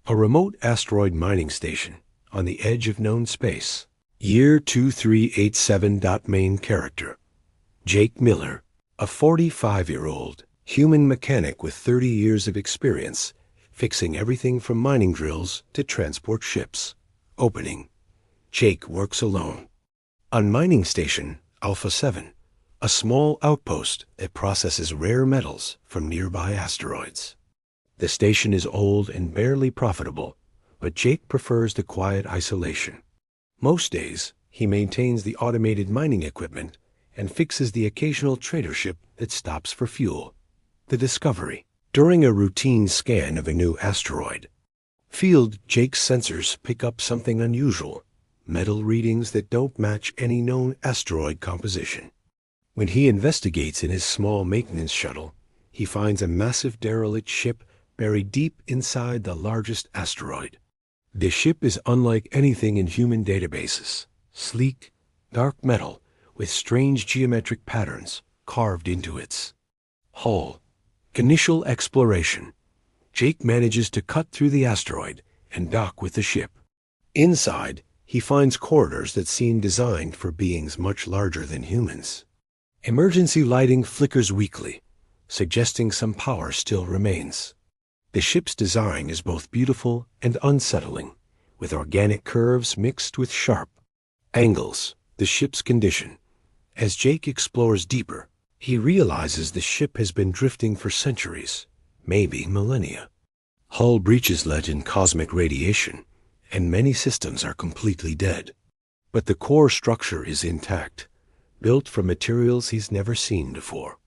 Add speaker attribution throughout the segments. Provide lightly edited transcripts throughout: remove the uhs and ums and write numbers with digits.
Speaker 1: A remote asteroid mining station on the edge of known space. Year 2387. Main character: Jake Miller, a 45-year-old human mechanic with 30 years of experience, fixing everything from mining drills to transport ships. Opening: Jake works alone. On mining station Alpha 7, a small outpost that processes rare metals from nearby asteroids. The station is old and barely profitable, but Jake prefers the quiet isolation. Most days, he maintains the automated mining equipment and fixes the occasional trader ship that stops for fuel. The Discovery. During a routine scan of a new asteroid field, Jake's sensors pick up something unusual: metal readings that don't match any known asteroid composition. When he investigates in his small maintenance shuttle, he finds a massive derelict ship buried deep inside the largest asteroid. The ship is unlike anything in human databases: sleek, dark metal with strange geometric patterns carved into its hull. Initial exploration. Jake manages to cut through the asteroid and dock with the ship. Inside, he finds corridors that seem designed for beings much larger than humans. Emergency lighting flickers weakly, suggesting some power still remains. The ship's design is both beautiful and unsettling, with organic curves mixed with sharp angles. The ship's condition. As Jake explores deeper, he realizes the ship has been drifting for centuries, maybe millennia. Hull breaches let in cosmic radiation, and many systems are completely dead. But the core structure is intact, built from materials he's never seen before.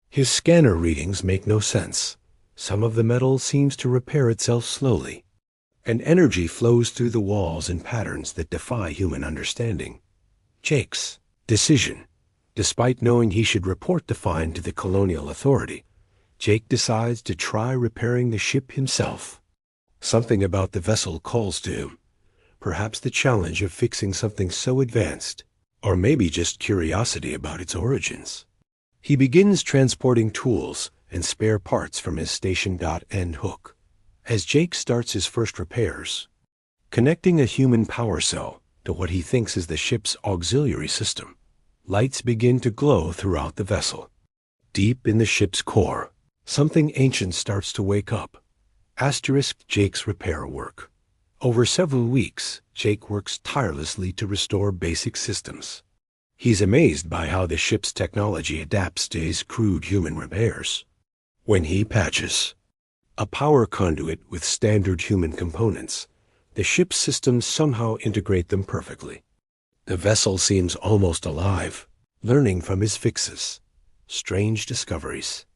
Speaker 1: His scanner readings make no sense. Some of the metal seems to repair itself slowly, and energy flows through the walls in patterns that defy human understanding. Jake's decision. Despite knowing he should report the find to the Colonial Authority, Jake decides to try repairing the ship himself. Something about the vessel calls to him. Perhaps the challenge of fixing something so advanced, or maybe just curiosity about its origins. He begins transporting tools and spare parts from his station.end hook. As Jake starts his first repairs, connecting a human power cell to what he thinks is the ship's auxiliary system, lights begin to glow throughout the vessel. Deep in the ship's core, something ancient starts to wake up. Jake's repair work. Over several weeks, Jake works tirelessly to restore basic systems. He's amazed by how the ship's technology adapts to his crude human repairs. When he patches a power conduit with standard human components, the ship's systems somehow integrate them perfectly. The vessel seems almost alive, learning from his fixes. Strange discoveries.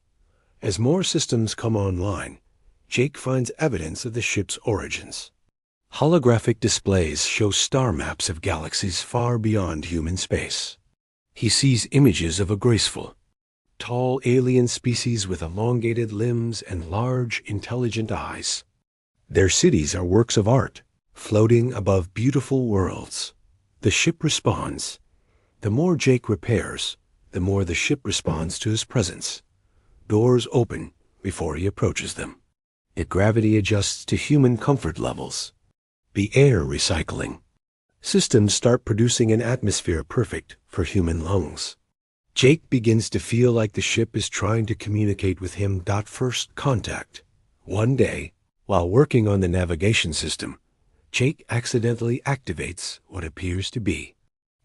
Speaker 1: As more systems come online, Jake finds evidence of the ship's origins. Holographic displays show star maps of galaxies far beyond human space. He sees images of a graceful, tall alien species with elongated limbs and large, intelligent eyes. Their cities are works of art, floating above beautiful worlds. The ship responds. The more Jake repairs, the more the ship responds to his presence. Doors open before he approaches them. Gravity adjusts to human comfort levels. The air recycling. Systems start producing an atmosphere perfect for human lungs. Jake begins to feel like the ship is trying to communicate with him. First contact. One day, while working on the navigation system, Jake accidentally activates what appears to be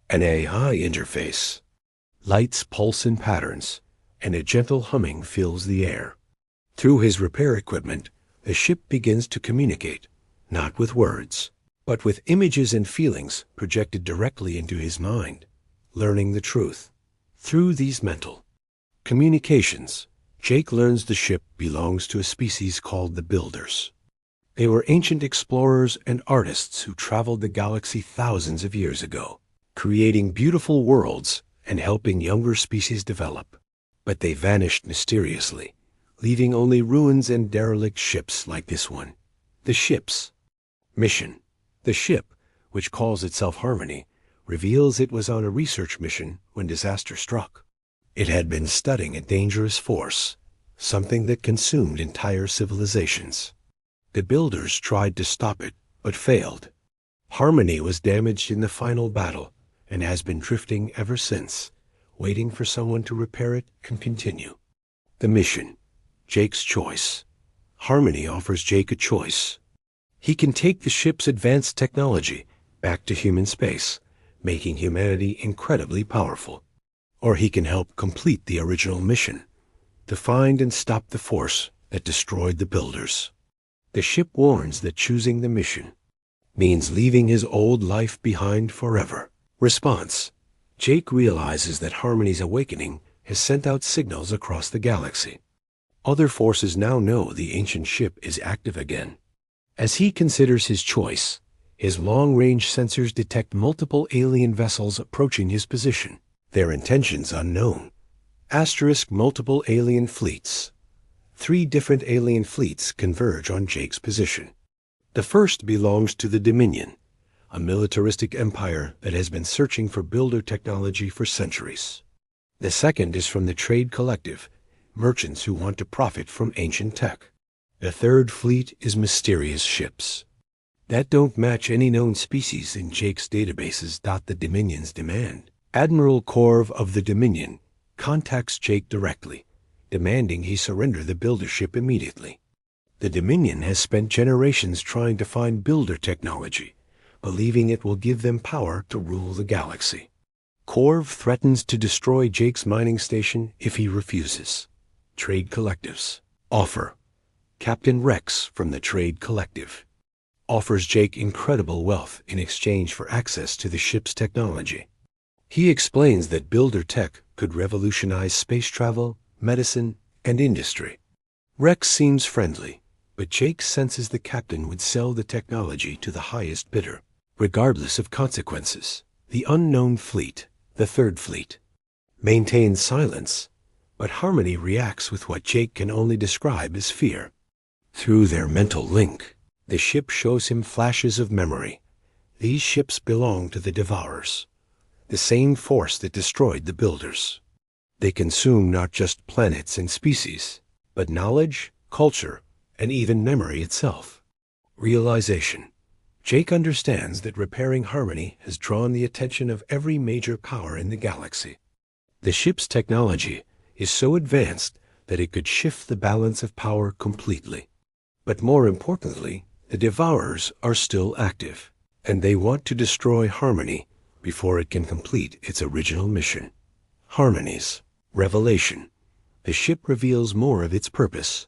Speaker 1: an AI interface. Lights pulse in patterns, and a gentle humming fills the air. Through his repair equipment, the ship begins to communicate, not with words, but with images and feelings projected directly into his mind. Learning the truth. Through these mental communications, Jake learns the ship belongs to a species called the Builders. They were ancient explorers and artists who traveled the galaxy thousands of years ago, creating beautiful worlds and helping younger species develop. But they vanished mysteriously, leaving only ruins and derelict ships like this one. The ship's mission. The ship, which calls itself Harmony, reveals it was on a research mission when disaster struck. It had been studying a dangerous force, something that consumed entire civilizations. The builders tried to stop it, but failed. Harmony was damaged in the final battle and has been drifting ever since, waiting for someone to repair it and continue. The mission. Jake's choice. Harmony offers Jake a choice. He can take the ship's advanced technology back to human space, making humanity incredibly powerful. Or he can help complete the original mission, to find and stop the force that destroyed the builders. The ship warns that choosing the mission means leaving his old life behind forever. Response. Jake realizes that Harmony's awakening has sent out signals across the galaxy. Other forces now know the ancient ship is active again. As he considers his choice, his long-range sensors detect multiple alien vessels approaching his position, their intentions unknown. Multiple alien fleets. 3 different alien fleets converge on Jake's position. The first belongs to the Dominion, a militaristic empire that has been searching for builder technology for centuries. The second is from the Trade Collective, merchants who want to profit from ancient tech. The third fleet is mysterious ships that don't match any known species in Jake's databases. The Dominion's demand. Admiral Corv of the Dominion contacts Jake directly, demanding he surrender the builder ship immediately. The Dominion has spent generations trying to find builder technology, believing it will give them power to rule the galaxy. Corv threatens to destroy Jake's mining station if he refuses. Trade Collectives. Offer. Captain Rex from the Trade Collective offers Jake incredible wealth in exchange for access to the ship's technology. He explains that builder tech could revolutionize space travel, medicine, and industry. Rex seems friendly, but Jake senses the captain would sell the technology to the highest bidder, regardless of consequences. The unknown fleet, the third fleet, maintains silence, but Harmony reacts with what Jake can only describe as fear. Through their mental link, the ship shows him flashes of memory. These ships belong to the Devourers, the same force that destroyed the builders. They consume not just planets and species, but knowledge, culture, and even memory itself. Realization. Jake understands that repairing Harmony has drawn the attention of every major power in the galaxy. The ship's technology is so advanced that it could shift the balance of power completely. But more importantly, the Devourers are still active, and they want to destroy Harmony before it can complete its original mission. Harmony's revelation. The ship reveals more of its purpose.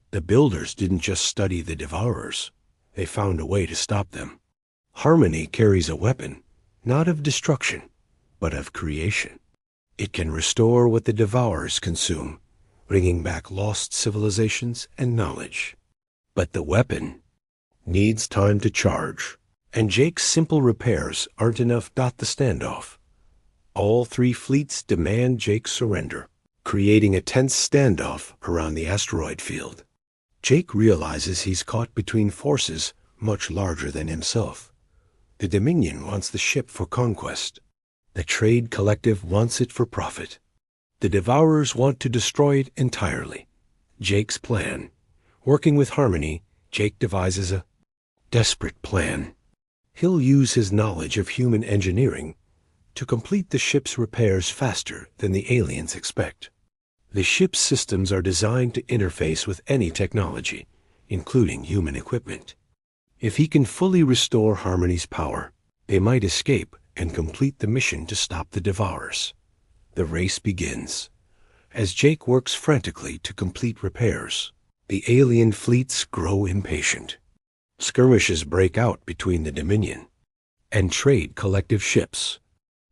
Speaker 1: The builders didn't just study the Devourers. They found a way to stop them. Harmony carries a weapon, not of destruction, but of creation. It can restore what the Devourers consume, bringing back lost civilizations and knowledge. But the weapon needs time to charge, and Jake's simple repairs aren't enough. The standoff. All 3 fleets demand Jake's surrender, creating a tense standoff around the asteroid field. Jake realizes he's caught between forces much larger than himself. The Dominion wants the ship for conquest. The Trade Collective wants it for profit. The Devourers want to destroy it entirely. Jake's plan. Working with Harmony, Jake devises a desperate plan. He'll use his knowledge of human engineering to complete the ship's repairs faster than the aliens expect. The ship's systems are designed to interface with any technology, including human equipment. If he can fully restore Harmony's power, they might escape and complete the mission to stop the Devourers. The race begins. As Jake works frantically to complete repairs, the alien fleets grow impatient. Skirmishes break out between the Dominion and Trade Collective ships.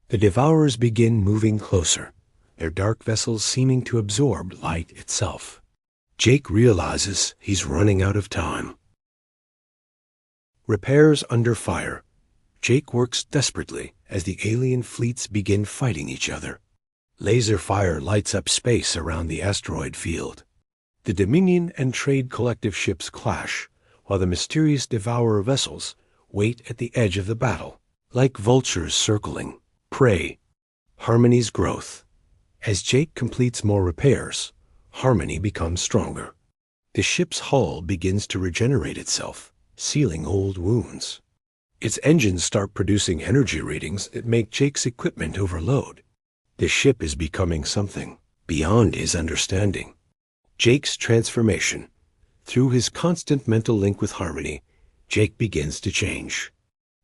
Speaker 1: The Devourers begin moving closer, their dark vessels seeming to absorb light itself. Jake realizes he's running out of time. Repairs under fire. Jake works desperately as the alien fleets begin fighting each other. Laser fire lights up space around the asteroid field. The Dominion and Trade Collective ships clash, while the mysterious Devourer vessels wait at the edge of the battle, like vultures circling prey. Harmony's growth. As Jake completes more repairs, Harmony becomes stronger. The ship's hull begins to regenerate itself, sealing old wounds. Its engines start producing energy readings that make Jake's equipment overload. The ship is becoming something beyond his understanding. Jake's transformation. Through his constant mental link with Harmony, Jake begins to change.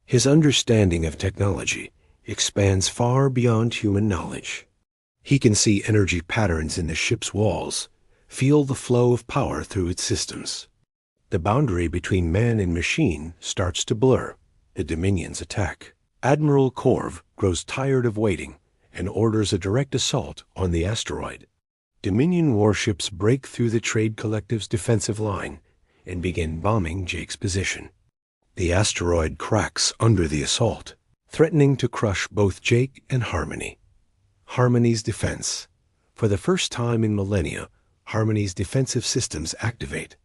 Speaker 1: His understanding of technology expands far beyond human knowledge. He can see energy patterns in the ship's walls, feel the flow of power through its systems. The boundary between man and machine starts to blur. The Dominion's attack. Admiral Korv grows tired of waiting and orders a direct assault on the asteroid. Dominion warships break through the Trade Collective's defensive line and begin bombing Jake's position. The asteroid cracks under the assault, threatening to crush both Jake and Harmony. Harmony's defense. For the first time in millennia, Harmony's defensive systems activate.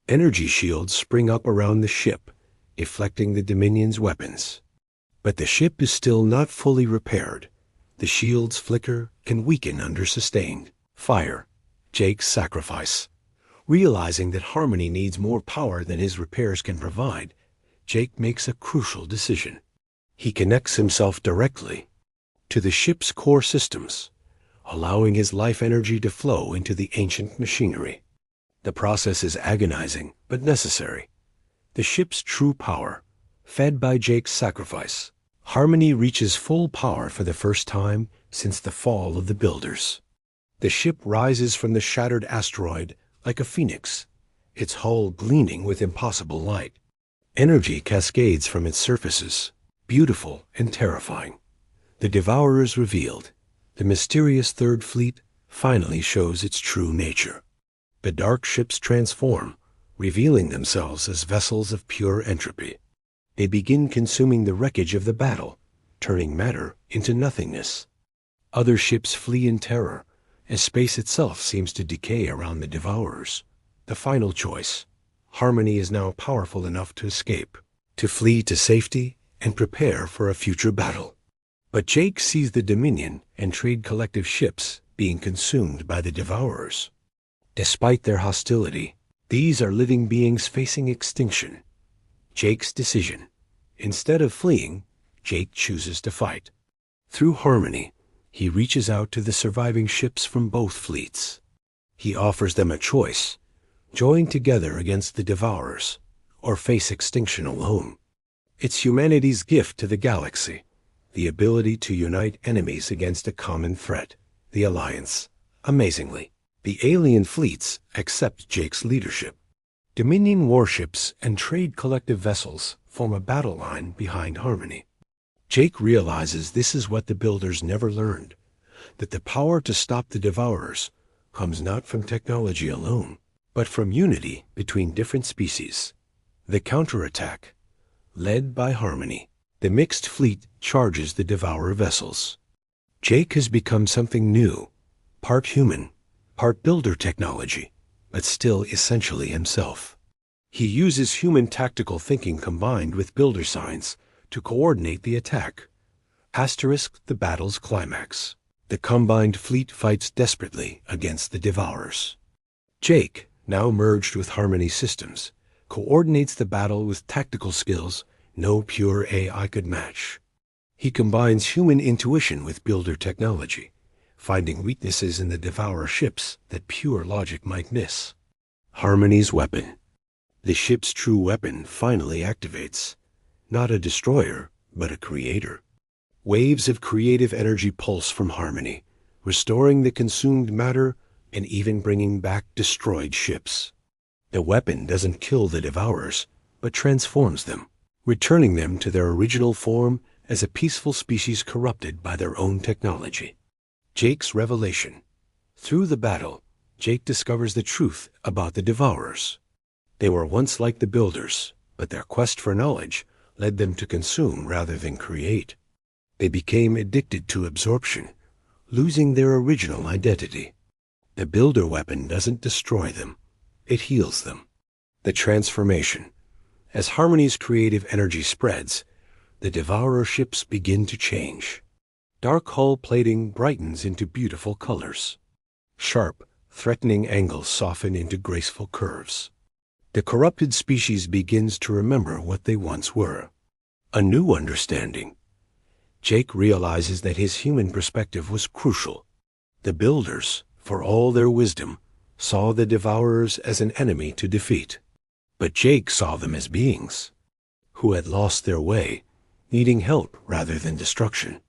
Speaker 1: Energy shields spring up around the ship, deflecting the Dominion's weapons. But the ship is still not fully repaired. The shields flicker, can weaken under sustained fire. Jake's sacrifice. Realizing that Harmony needs more power than his repairs can provide, Jake makes a crucial decision. He connects himself directly to the ship's core systems, allowing his life energy to flow into the ancient machinery. The process is agonizing, but necessary. The ship's true power, fed by Jake's sacrifice. Harmony reaches full power for the first time since the fall of the Builders. The ship rises from the shattered asteroid like a phoenix, its hull gleaming with impossible light. Energy cascades from its surfaces, beautiful and terrifying. The Devourers revealed. The mysterious Third Fleet finally shows its true nature. The dark ships transform, revealing themselves as vessels of pure entropy. They begin consuming the wreckage of the battle, turning matter into nothingness. Other ships flee in terror, as space itself seems to decay around the Devourers. The final choice. Harmony is now powerful enough to escape, to flee to safety, and prepare for a future battle. But Jake sees the Dominion and Trade Collective ships being consumed by the Devourers. Despite their hostility, these are living beings facing extinction. Jake's decision. Instead of fleeing, Jake chooses to fight. Through Harmony, he reaches out to the surviving ships from both fleets. He offers them a choice: join together against the Devourers, or face extinction alone. It's humanity's gift to the galaxy, the ability to unite enemies against a common threat, the Alliance. Amazingly, the alien fleets accept Jake's leadership. Dominion warships and Trade Collective vessels form a battle line behind Harmony. Jake realizes this is what the Builders never learned, that the power to stop the Devourers comes not from technology alone, but from unity between different species. The counterattack. Led by Harmony, the mixed fleet charges the Devourer vessels. Jake has become something new, part human, part Builder technology, but still essentially himself. He uses human tactical thinking combined with Builder science to coordinate the attack. Asterisk the battle's climax. The combined fleet fights desperately against the Devourers. Jake, now merged with Harmony systems, coordinates the battle with tactical skills no pure AI could match. He combines human intuition with Builder technology, finding weaknesses in the Devourer ships that pure logic might miss. Harmony's weapon. The ship's true weapon finally activates. Not a destroyer, but a creator. Waves of creative energy pulse from Harmony, restoring the consumed matter and even bringing back destroyed ships. The weapon doesn't kill the Devourers, but transforms them, returning them to their original form as a peaceful species corrupted by their own technology. Jake's revelation. Through the battle, Jake discovers the truth about the Devourers. They were once like the Builders, but their quest for knowledge led them to consume rather than create. They became addicted to absorption, losing their original identity. The Builder weapon doesn't destroy them, it heals them. The transformation. As Harmony's creative energy spreads, the Devourer ships begin to change. Dark hull plating brightens into beautiful colors. Sharp, threatening angles soften into graceful curves. The corrupted species begins to remember what they once were. A new understanding. Jake realizes that his human perspective was crucial. The builders, for all their wisdom, saw the devourers as an enemy to defeat. But Jake saw them as beings who had lost their way, needing help rather than destruction.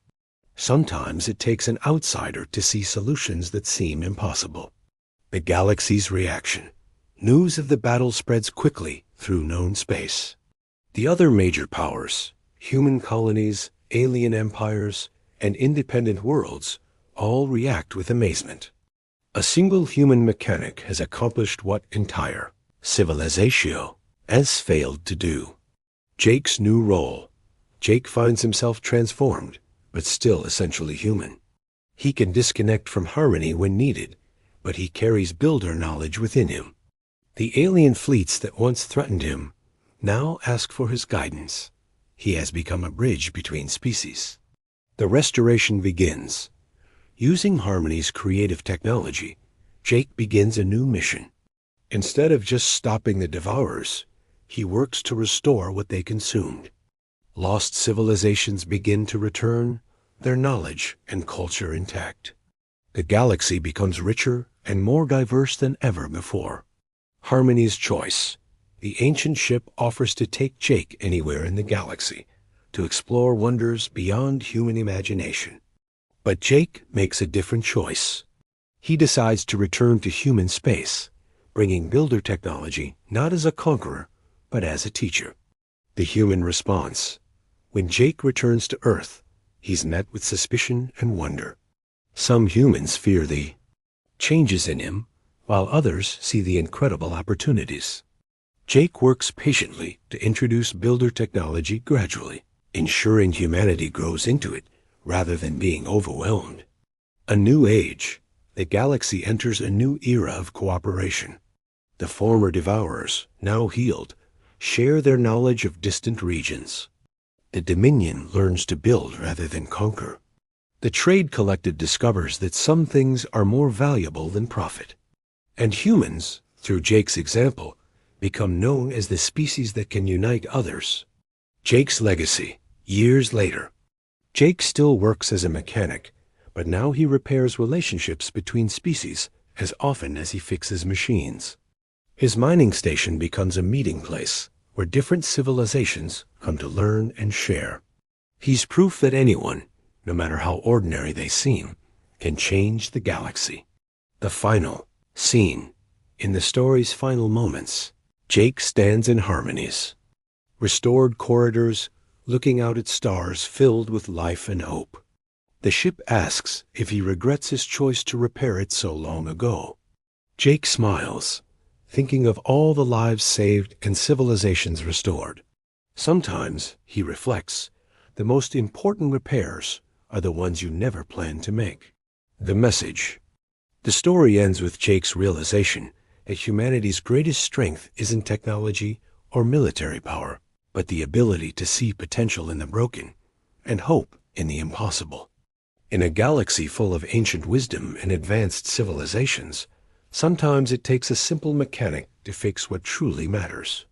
Speaker 1: Sometimes it takes an outsider to see solutions that seem impossible. The galaxy's reaction. News of the battle spreads quickly through known space. The other major powers, human colonies, alien empires, and independent worlds, all react with amazement. A single human mechanic has accomplished what entire civilization has failed to do. Jake's new role. Jake finds himself transformed, but still essentially human. He can disconnect from harmony when needed, but he carries builder knowledge within him. The alien fleets that once threatened him now ask for his guidance. He has become a bridge between species. The restoration begins. Using Harmony's creative technology, Jake begins a new mission. Instead of just stopping the devourers, he works to restore what they consumed. Lost civilizations begin to return, their knowledge and culture intact. The galaxy becomes richer and more diverse than ever before. Harmony's choice. The ancient ship offers to take Jake anywhere in the galaxy, to explore wonders beyond human imagination. But Jake makes a different choice. He decides to return to human space, bringing builder technology not as a conqueror, but as a teacher. The human response. When Jake returns to Earth, he's met with suspicion and wonder. Some humans fear the changes in him, while others see the incredible opportunities. Jake works patiently to introduce builder technology gradually, ensuring humanity grows into it rather than being overwhelmed. A new age. The galaxy enters a new era of cooperation. The former devourers, now healed, share their knowledge of distant regions. The Dominion learns to build rather than conquer. The Trade Collective discovers that some things are more valuable than profit. And humans, through Jake's example, become known as the species that can unite others. Jake's legacy. Years later. Jake still works as a mechanic, but now he repairs relationships between species as often as he fixes machines. His mining station becomes a meeting place where different civilizations come to learn and share. He's proof that anyone, no matter how ordinary they seem, can change the galaxy. The final scene. In the story's final moments, Jake stands in Harmony's restored corridors, looking out at stars filled with life and hope. The ship asks if he regrets his choice to repair it so long ago. Jake smiles, thinking of all the lives saved and civilizations restored. Sometimes, he reflects, the most important repairs are the ones you never planned to make. The message. The story ends with Jake's realization that humanity's greatest strength isn't technology or military power, but the ability to see potential in the broken and hope in the impossible. In a galaxy full of ancient wisdom and advanced civilizations, sometimes it takes a simple mechanic to fix what truly matters.